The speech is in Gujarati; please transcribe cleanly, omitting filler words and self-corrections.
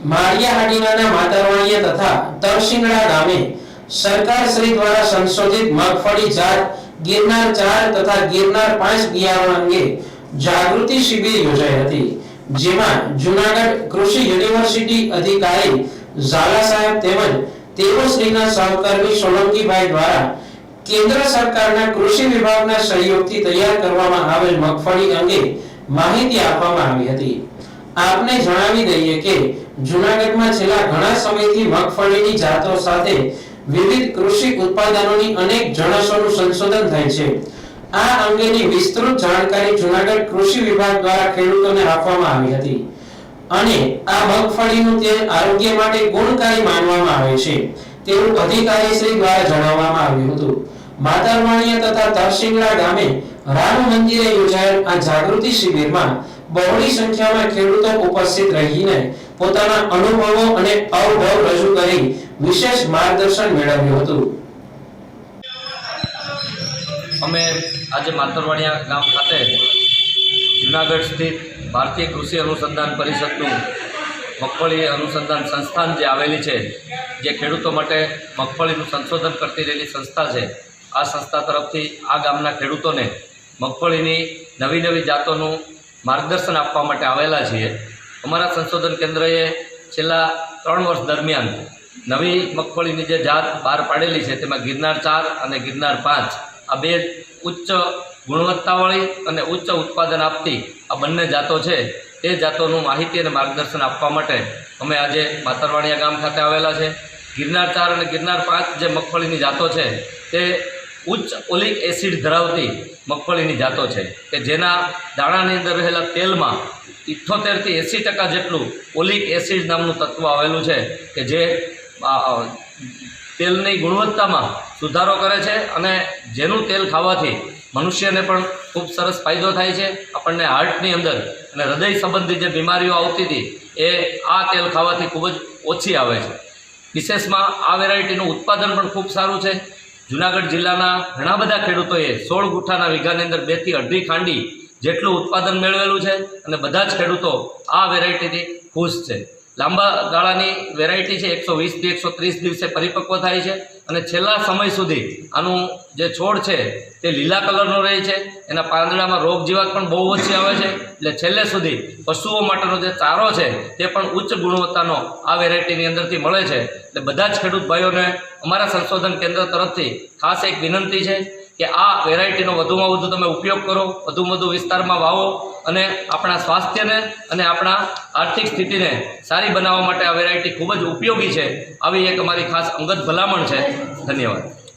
માળિયાહાટીના માતરવાણીયા તથા તરસિંગડા ગામે સરકાર શ્રી દ્વારા સંશોધિત મગફળી જાત ગિરનાર 4 તથા ગિરનાર 5 બિયારણ અંગે જાગૃતિ શિબિર યોજાઈ હતી, જેમાં જૂનાગઢ કૃષિ યુનિવર્સિટી અધિકારી ઝાલા સાહેબ તેમજ તેઓશ્રીના સહકર્મી સોલંકીભાઈ દ્વારા કેન્દ્ર સરકારના કૃષિ વિભાગના સહયોગથી તૈયાર કરવામાં આવેલ મગફળી અંગે માહિતી આપવામાં આવી હતી। આપને જણાવી દઈએ કે જૂનાગઢમાં છેલ્લા ઘણા સમયથી મગફળીની જાતો સાથે વિવિધ કૃષિ ઉત્પાદનોની અનેક જણસોનું સંશોધન થાય છે। આ અંગેની વિસ્તૃત જાણકારી જૂનાગઢ કૃષિ વિભાગ દ્વારા ખેડૂતોને આપવામાં આવી હતી અને આ મગફળીનું તેલ આરોગ્ય માટે ગુણકારી માનવામાં આવે છે તેવું અધિકારીશ્રી દ્વારા જણાવવામાં આવ્યું હતું। માતરવાણીયા તથા તરસિંગડા ગામે રામ મંદિરે યોજાયેલ આ જાગૃતિ શિબિરમાં બહોળી સંખ્યામાં ખેડૂતો ઉપસ્થિત રહીને પોતાના અનુભવો અને અવભવ રજૂ કરી વિશેષ માર્ગદર્શન મેળવ્યું હતું। અમે આજે માતરવાણીયા ગામ ખાતે જૂનાગઢ સ્થિત ભારતીય કૃષિ અનુસંધાન પરિષદનું મગફળી અનુસંધાન સંસ્થાન જે આવેલી છે, જે ખેડૂતો માટે મગફળીનું સંશોધન કરતી રહેલી સંસ્થા છે, આ સંસ્થા તરફથી આ ગામના ખેડૂતોને મગફળીની નવી નવી જાતોનું માર્ગદર્શન આપવા માટે આવેલા છીએ। અમારા સંશોધન કેન્દ્રએ છેલ્લા 3 વર્ષ દરમિયાન નવી મગફળીની જે જાત બહાર પાડેલી છે, તેમાં ગિરનાર 4 અને ગિરનાર 5 આ બે ઉચ્ચ ગુણવત્તાવાળી અને ઉચ્ચ ઉત્પાદન આપતી આ બંને જાતો છે, તે જાતોનું માહિતી અને માર્ગદર્શન આપવા માટે અમે આજે માતરવાણીયા ગામ ખાતે આવેલા છે। ગિરનાર 4 અને ગિરનાર 5 જે મગફળીની જાતો છે, તે ઉચ્ચ ઓલિક એસિડ ધરાવતી મગફળીની જાતો છે કે જેના દાણાની અંદર રહેલા તેલમાં 78 થી 80% જેટલું ઓલિક એસિડ નામનું તત્વ આવેલું છે કે જે તેલની ગુણવત્તામાં સુધારો કરે છે અને જેનું તેલ ખાવાથી મનુષ્યને પણ ખૂબ સરસ ફાયદો થાય છે। આપણને હાર્ટની અંદર અને હૃદય સંબંધી જે બીમારીઓ આવતી હતી એ આ તેલ ખાવાથી ખૂબ જ ઓછી આવે છે। વિશેષમાં આ વેરાયટીનું ઉત્પાદન પણ ખૂબ સારું છે। જૂનાગઢ જિલ્લાના ઘણા બધા ખેડૂતોએ 16 ગુઠાના વીઘાની અંદર 2 થી 2.5 ખાંડી જેટલું ઉત્પાદન મેળવેલું છે અને બધા જ ખેડૂતો આ વેરાયટીથી ખુશ છે। લાંબા ગાળાની વેરાયટી છે, 120 થી 130 દિવસે પરિપક્વ થાય છે અને છેલ્લા સમય સુધી આનું જે છોડ છે તે લીલા કલરનો રહે છે, એના પાંદડામાં રોગ જીવાત પણ બહુ ઓછી આવે છે, એટલે છેલ્લે સુધી પશુઓ માટેનો જે ચારો છે તે પણ ઉચ્ચ ગુણવત્તાનો આ વેરાયટીની અંદરથી મળે છે। એટલે બધા જ ખેડૂત ભાઈઓને અમારા સંશોધન કેન્દ્ર તરફથી ખાસ એક વિનંતી છે કે આ વેરાયટીનો વધુમાં વધુ તમે ઉપયોગ કરો, વધુમાં વધુ વિસ્તારમાં વાવો અને આપણા સ્વાસ્થ્યને અને આપણા આર્થિક સ્થિતિને સારી બનાવવા માટે આ વેરાયટી ખૂબ જ ઉપયોગી છે। આવી એક અમારી ખાસ અંગત ભલામણ છે। ધન્યવાદ।